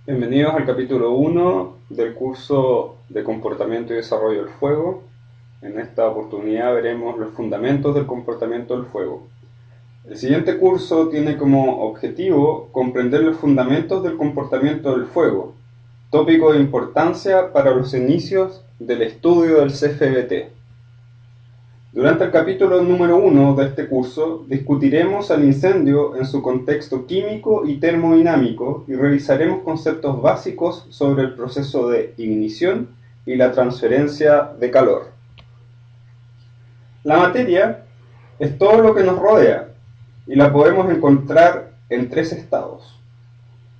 Bienvenidos al capítulo 1 del curso de Comportamiento y Desarrollo del Fuego. En esta oportunidad veremos los fundamentos del comportamiento del fuego. El siguiente curso tiene como objetivo comprender los fundamentos del comportamiento del fuego, tópico de importancia para los inicios del estudio del CFBT. Durante el capítulo número 1 de este curso discutiremos el incendio en su contexto químico y termodinámico y revisaremos conceptos básicos sobre el proceso de ignición y la transferencia de calor. La materia es todo lo que nos rodea y la podemos encontrar en tres estados.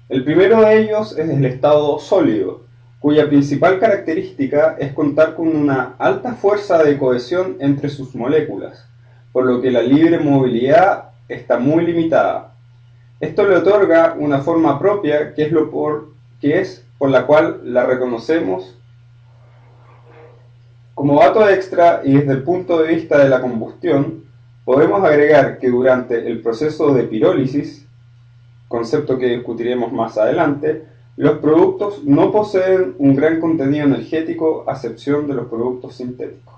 El primero de ellos es el estado sólido, cuya principal característica es contar con una alta fuerza de cohesión entre sus moléculas, por lo que la libre movilidad está muy limitada. Esto le otorga una forma propia que es por la cual la reconocemos. Como dato extra y desde el punto de vista de la combustión, podemos agregar que durante el proceso de pirólisis, concepto que discutiremos más adelante, los productos no poseen un gran contenido energético a excepción de los productos sintéticos.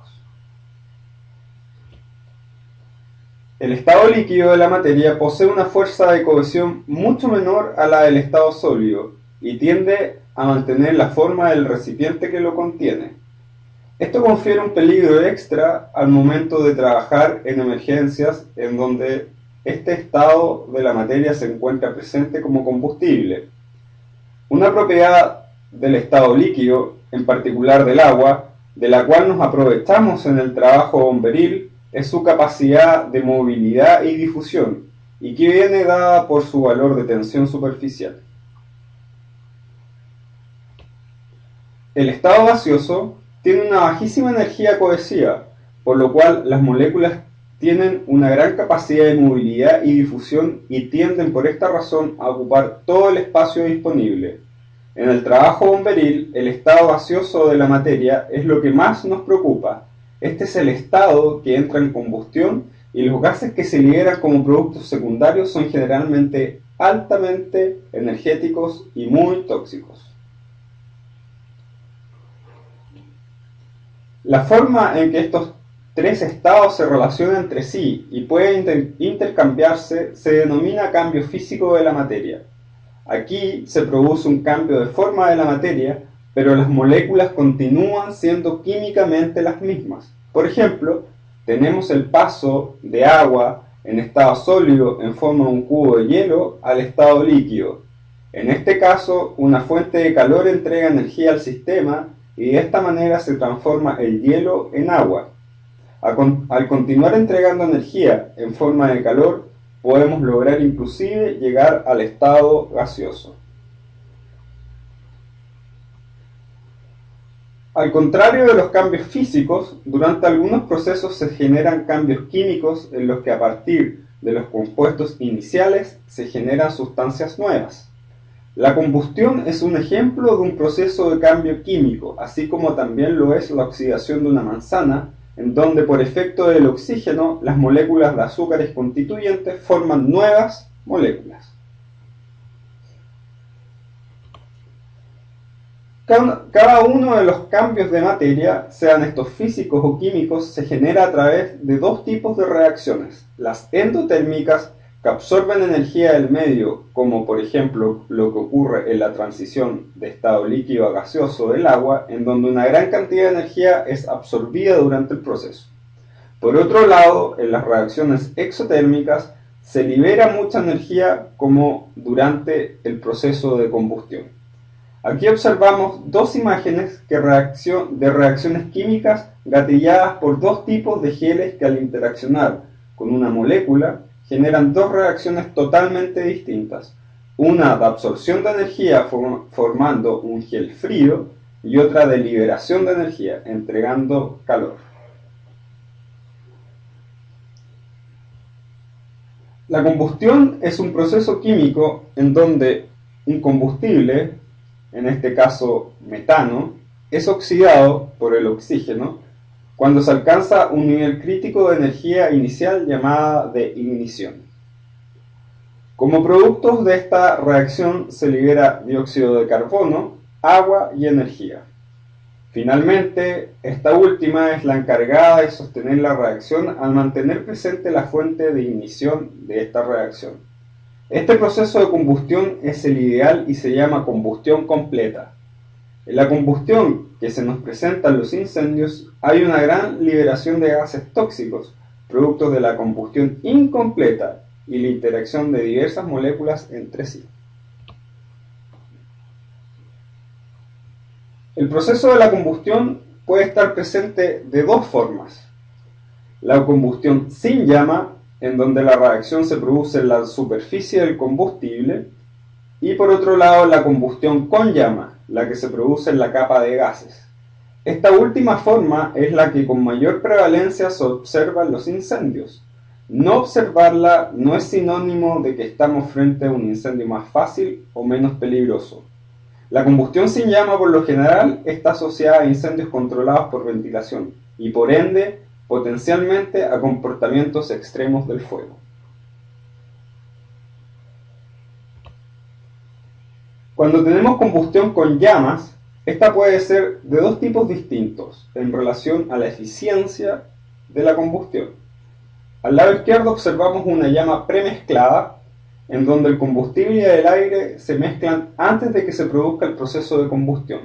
El estado líquido de la materia posee una fuerza de cohesión mucho menor a la del estado sólido y tiende a mantener la forma del recipiente que lo contiene. Esto confiere un peligro extra al momento de trabajar en emergencias en donde este estado de la materia se encuentra presente como combustible. Una propiedad del estado líquido, en particular del agua, de la cual nos aprovechamos en el trabajo bomberil, es su capacidad de movilidad y difusión, y que viene dada por su valor de tensión superficial. El estado gaseoso tiene una bajísima energía cohesiva, por lo cual las moléculas tienen una gran capacidad de movilidad y difusión y tienden por esta razón a ocupar todo el espacio disponible. En el trabajo bomberil, el estado gaseoso de la materia es lo que más nos preocupa. Este es el estado que entra en combustión y los gases que se liberan como productos secundarios son generalmente altamente energéticos y muy tóxicos. La forma en que estos tres estados se relacionan entre sí y pueden intercambiarse se denomina cambio físico de la materia. Aquí se produce un cambio de forma de la materia, pero las moléculas continúan siendo químicamente las mismas. Por ejemplo, tenemos el paso de agua en estado sólido en forma de un cubo de hielo al estado líquido. En este caso, una fuente de calor entrega energía al sistema y de esta manera se transforma el hielo en agua. Al continuar entregando energía en forma de calor, podemos lograr inclusive llegar al estado gaseoso. Al contrario de los cambios físicos, durante algunos procesos se generan cambios químicos en los que a partir de los compuestos iniciales se generan sustancias nuevas. La combustión es un ejemplo de un proceso de cambio químico, así como también lo es la oxidación de una manzana, en donde por efecto del oxígeno las moléculas de azúcares constituyentes forman nuevas moléculas. Cada uno de los cambios de materia, sean estos físicos o químicos, se genera a través de dos tipos de reacciones: las endotérmicas, que absorben energía del medio, como por ejemplo lo que ocurre en la transición de estado líquido a gaseoso del agua, en donde una gran cantidad de energía es absorbida durante el proceso. Por otro lado, en las reacciones exotérmicas se libera mucha energía como durante el proceso de combustión. Aquí observamos dos imágenes de reacciones químicas gatilladas por dos tipos de geles que al interaccionar con una molécula generan dos reacciones totalmente distintas, una de absorción de energía formando un gel frío y otra de liberación de energía, entregando calor. La combustión es un proceso químico en donde un combustible, en este caso metano, es oxidado por el oxígeno cuando se alcanza un nivel crítico de energía inicial llamada de ignición. Como productos de esta reacción se libera dióxido de carbono, agua y energía. Finalmente, esta última es la encargada de sostener la reacción al mantener presente la fuente de ignición de esta reacción. Este proceso de combustión es el ideal y se llama combustión completa. En la combustión que se nos presenta en los incendios hay una gran liberación de gases tóxicos, productos de la combustión incompleta y la interacción de diversas moléculas entre sí. El proceso de la combustión puede estar presente de dos formas. La combustión sin llama, en donde la reacción se produce en la superficie del combustible, y por otro lado la combustión con llama, la que se produce en la capa de gases. Esta última forma es la que con mayor prevalencia se observa en los incendios. No observarla no es sinónimo de que estamos frente a un incendio más fácil o menos peligroso. La combustión sin llama por lo general está asociada a incendios controlados por ventilación y por ende potencialmente a comportamientos extremos del fuego. Cuando tenemos combustión con llamas, esta puede ser de dos tipos distintos en relación a la eficiencia de la combustión. Al lado izquierdo observamos una llama premezclada, en donde el combustible y el aire se mezclan antes de que se produzca el proceso de combustión.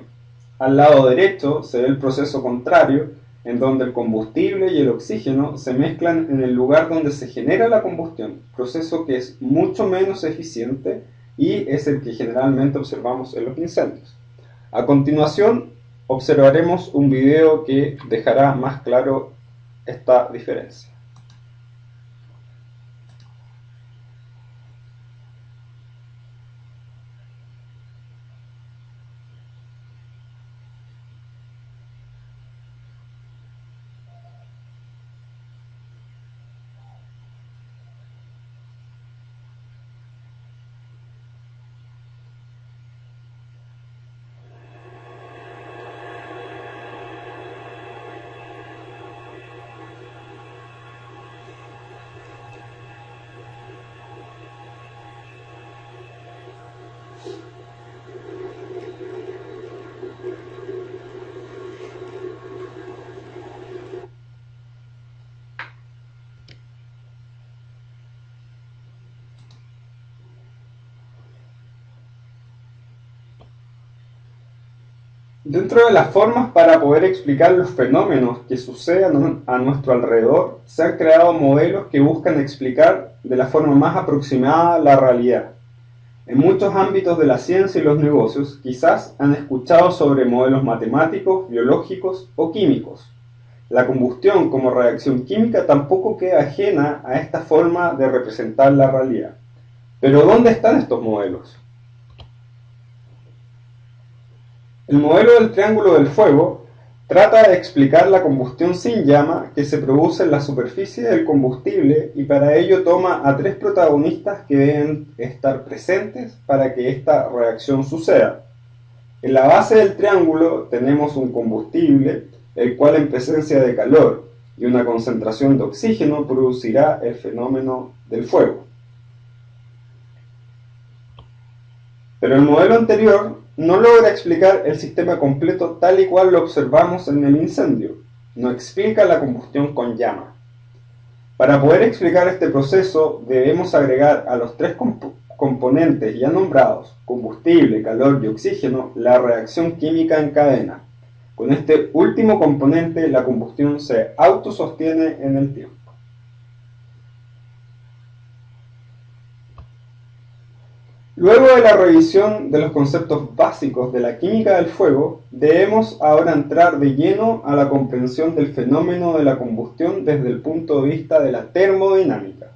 Al lado derecho se ve el proceso contrario, en donde el combustible y el oxígeno se mezclan en el lugar donde se genera la combustión, proceso que es mucho menos eficiente y es el que generalmente observamos en los incendios. A continuación observaremos un video que dejará más claro esta diferencia. Dentro de las formas para poder explicar los fenómenos que suceden a nuestro alrededor, se han creado modelos que buscan explicar de la forma más aproximada la realidad. En muchos ámbitos de la ciencia y los negocios, quizás han escuchado sobre modelos matemáticos, biológicos o químicos. La combustión como reacción química tampoco queda ajena a esta forma de representar la realidad. Pero ¿dónde están estos modelos? El modelo del triángulo del fuego trata de explicar la combustión sin llama que se produce en la superficie del combustible y para ello toma a tres protagonistas que deben estar presentes para que esta reacción suceda. En la base del triángulo tenemos un combustible, el cual en presencia de calor y una concentración de oxígeno producirá el fenómeno del fuego. Pero el modelo anterior no logra explicar el sistema completo tal y cual lo observamos en el incendio. No explica la combustión con llama. Para poder explicar este proceso debemos agregar a los tres componentes ya nombrados, combustible, calor y oxígeno, la reacción química en cadena. Con este último componente la combustión se autosostiene en el tiempo. Luego de la revisión de los conceptos básicos de la química del fuego, debemos ahora entrar de lleno a la comprensión del fenómeno de la combustión desde el punto de vista de la termodinámica.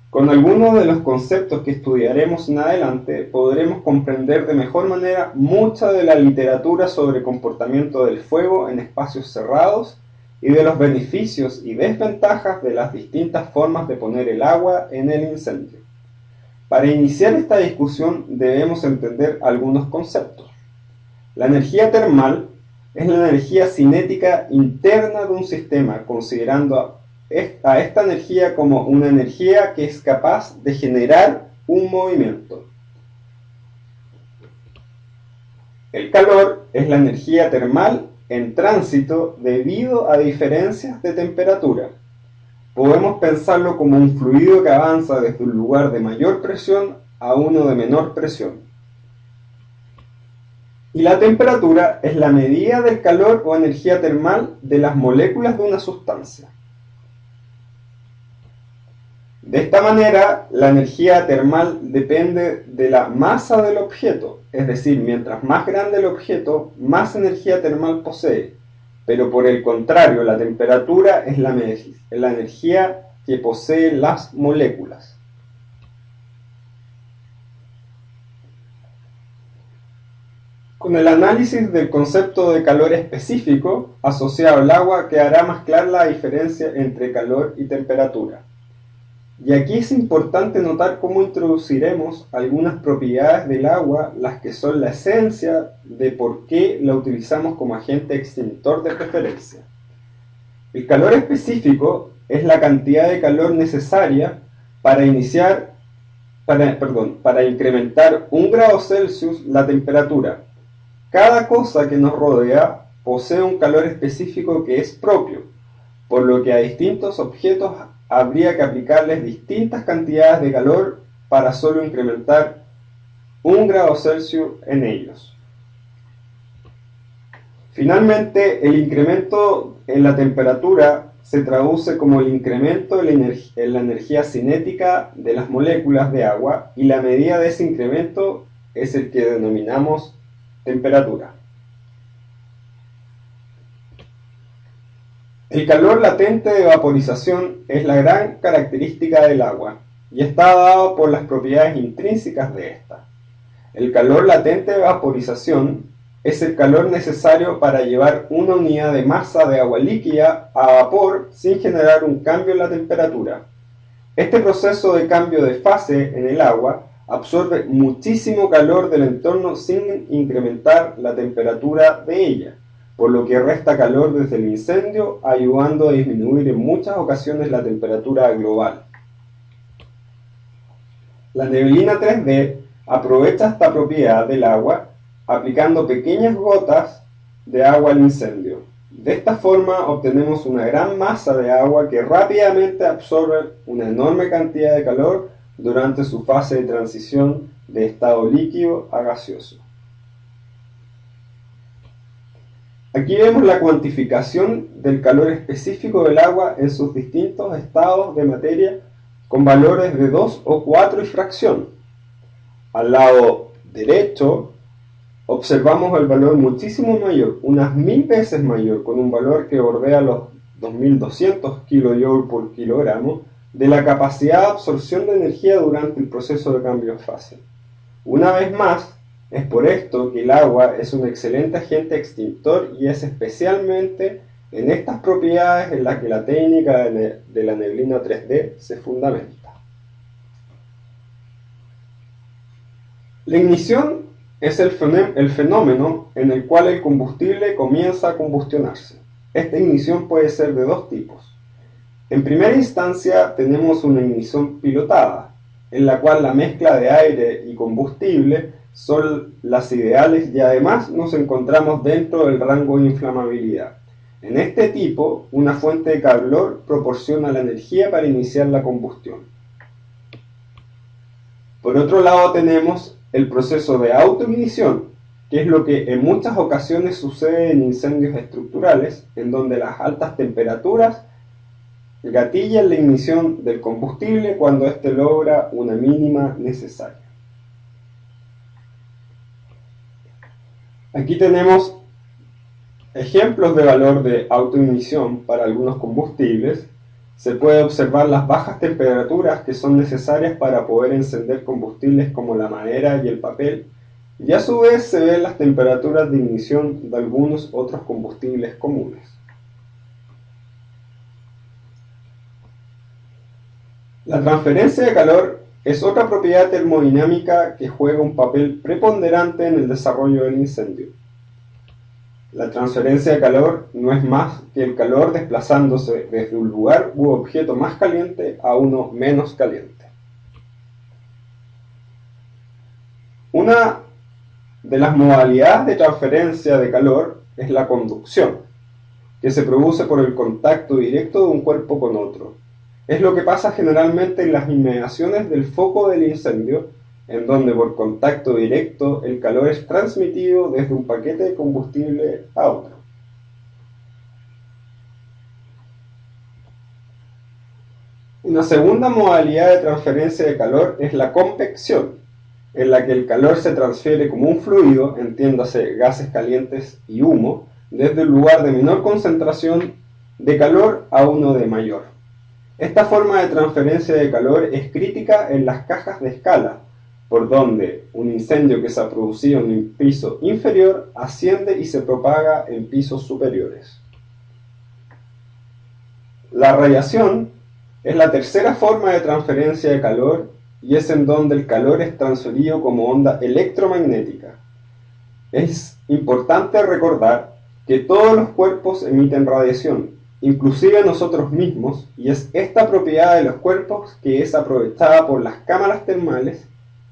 Con algunos de los conceptos que estudiaremos en adelante, podremos comprender de mejor manera mucha de la literatura sobre comportamiento del fuego en espacios cerrados y de los beneficios y desventajas de las distintas formas de poner el agua en el incendio. Para iniciar esta discusión debemos entender algunos conceptos. La energía termal es la energía cinética interna de un sistema, considerando a esta energía como una energía que es capaz de generar un movimiento. El calor es la energía termal en tránsito debido a diferencias de temperatura. Podemos pensarlo como un fluido que avanza desde un lugar de mayor presión a uno de menor presión. Y la temperatura es la medida del calor o energía termal de las moléculas de una sustancia. De esta manera, la energía termal depende de la masa del objeto, es decir, mientras más grande el objeto, más energía termal posee, pero por el contrario, la temperatura es la energía que poseen las moléculas. Con el análisis del concepto de calor específico asociado al agua quedará más clara la diferencia entre calor y temperatura. Y aquí es importante notar cómo introduciremos algunas propiedades del agua, las que son la esencia de por qué la utilizamos como agente extintor de preferencia. El calor específico es la cantidad de calor necesaria para incrementar 1 grado Celsius la temperatura. Cada cosa que nos rodea posee un calor específico que es propio, por lo que a distintos objetos habría que aplicarles distintas cantidades de calor para solo incrementar 1 grado Celsius en ellos. Finalmente, el incremento en la temperatura se traduce como el incremento en la energía cinética de las moléculas de agua, y la medida de ese incremento es el que denominamos temperatura. El calor latente de vaporización es la gran característica del agua y está dado por las propiedades intrínsecas de esta. El calor latente de vaporización es el calor necesario para llevar una unidad de masa de agua líquida a vapor sin generar un cambio en la temperatura. Este proceso de cambio de fase en el agua absorbe muchísimo calor del entorno sin incrementar la temperatura de ella, por lo que resta calor desde el incendio, ayudando a disminuir en muchas ocasiones la temperatura global. La neblina 3D aprovecha esta propiedad del agua aplicando pequeñas gotas de agua al incendio. De esta forma obtenemos una gran masa de agua que rápidamente absorbe una enorme cantidad de calor durante su fase de transición de estado líquido a gaseoso. Aquí vemos la cuantificación del calor específico del agua en sus distintos estados de materia con valores de 2 o 4 y fracción. Al lado derecho observamos el valor muchísimo mayor, unas 1000 veces mayor, con un valor que bordea los 2200 kJ por kilogramo de la capacidad de absorción de energía durante el proceso de cambio de fase. Una vez más, es por esto que el agua es un excelente agente extintor y es especialmente en estas propiedades en las que la técnica de la neblina 3D se fundamenta. La ignición es el fenómeno en el cual el combustible comienza a combustionarse. Esta ignición puede ser de dos tipos. En primera instancia tenemos una ignición pilotada, en la cual la mezcla de aire y combustible son las ideales y además nos encontramos dentro del rango de inflamabilidad. En este tipo, una fuente de calor proporciona la energía para iniciar la combustión. Por otro lado tenemos el proceso de autoignición, que es lo que en muchas ocasiones sucede en incendios estructurales, en donde las altas temperaturas gatillan la ignición del combustible cuando éste logra una mínima necesaria. Aquí tenemos ejemplos de valor de autoignición para algunos combustibles. Se puede observar las bajas temperaturas que son necesarias para poder encender combustibles como la madera y el papel, y a su vez se ven las temperaturas de ignición de algunos otros combustibles comunes. La transferencia de calor es otra propiedad termodinámica que juega un papel preponderante en el desarrollo del incendio. La transferencia de calor no es más que el calor desplazándose desde un lugar u objeto más caliente a uno menos caliente. Una de las modalidades de transferencia de calor es la conducción, que se produce por el contacto directo de un cuerpo con otro. Es lo que pasa generalmente en las inmediaciones del foco del incendio, en donde por contacto directo el calor es transmitido desde un paquete de combustible a otro. Una segunda modalidad de transferencia de calor es la convección, en la que el calor se transfiere como un fluido, entiéndase gases calientes y humo, desde un lugar de menor concentración de calor a uno de mayor. Esta forma de transferencia de calor es crítica en las cajas de escala, por donde un incendio que se ha producido en un piso inferior asciende y se propaga en pisos superiores. La radiación es la tercera forma de transferencia de calor y es en donde el calor es transferido como onda electromagnética. Es importante recordar que todos los cuerpos emiten radiación, inclusive nosotros mismos, y es esta propiedad de los cuerpos que es aprovechada por las cámaras termales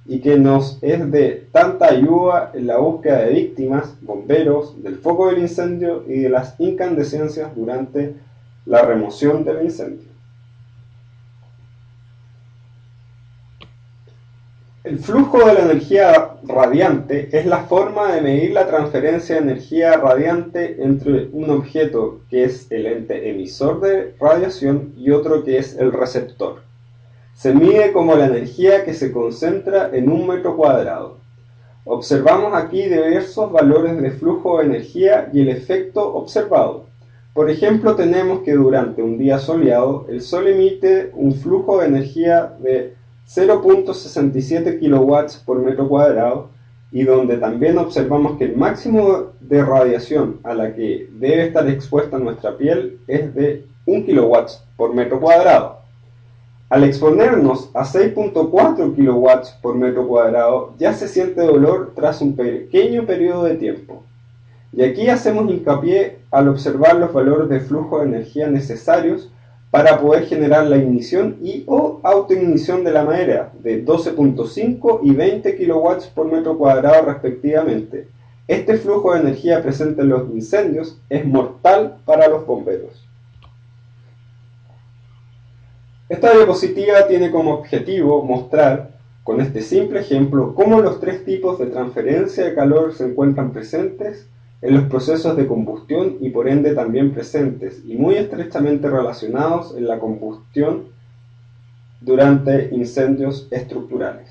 y que nos es de tanta ayuda en la búsqueda de víctimas, bomberos, del foco del incendio y de las incandescencias durante la remoción del incendio. El flujo de la energía radiante es la forma de medir la transferencia de energía radiante entre un objeto que es el ente emisor de radiación y otro que es el receptor. Se mide como la energía que se concentra en un metro cuadrado. Observamos aquí diversos valores de flujo de energía y el efecto observado. Por ejemplo, tenemos que durante un día soleado el Sol emite un flujo de energía de 0.67 kW por metro cuadrado y donde también observamos que el máximo de radiación a la que debe estar expuesta nuestra piel es de 1 kW por metro cuadrado. Al exponernos a 6.4 kW por metro cuadrado ya se siente dolor tras un pequeño periodo de tiempo. Y aquí hacemos hincapié al observar los valores de flujo de energía necesarios para poder generar la ignición y o autoignición de la madera de 12.5 y 20 kW por metro cuadrado respectivamente. Este flujo de energía presente en los incendios es mortal para los bomberos. Esta diapositiva tiene como objetivo mostrar, con este simple ejemplo, cómo los tres tipos de transferencia de calor se encuentran presentes en los procesos de combustión y por ende también presentes y muy estrechamente relacionados en la combustión durante incendios estructurales.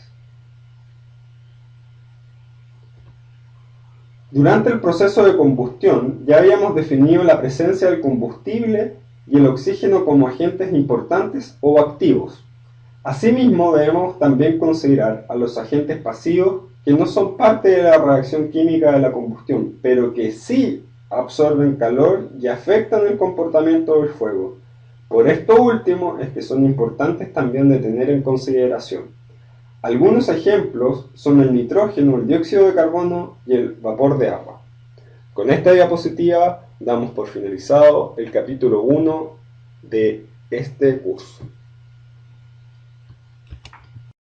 Durante el proceso de combustión ya habíamos definido la presencia del combustible y el oxígeno como agentes importantes o activos. Asimismo, debemos también considerar a los agentes pasivos que no son parte de la reacción química de la combustión, pero que sí absorben calor y afectan el comportamiento del fuego. Por esto último es que son importantes también de tener en consideración. Algunos ejemplos son el nitrógeno, el dióxido de carbono y el vapor de agua. Con esta diapositiva damos por finalizado el capítulo 1 de este curso.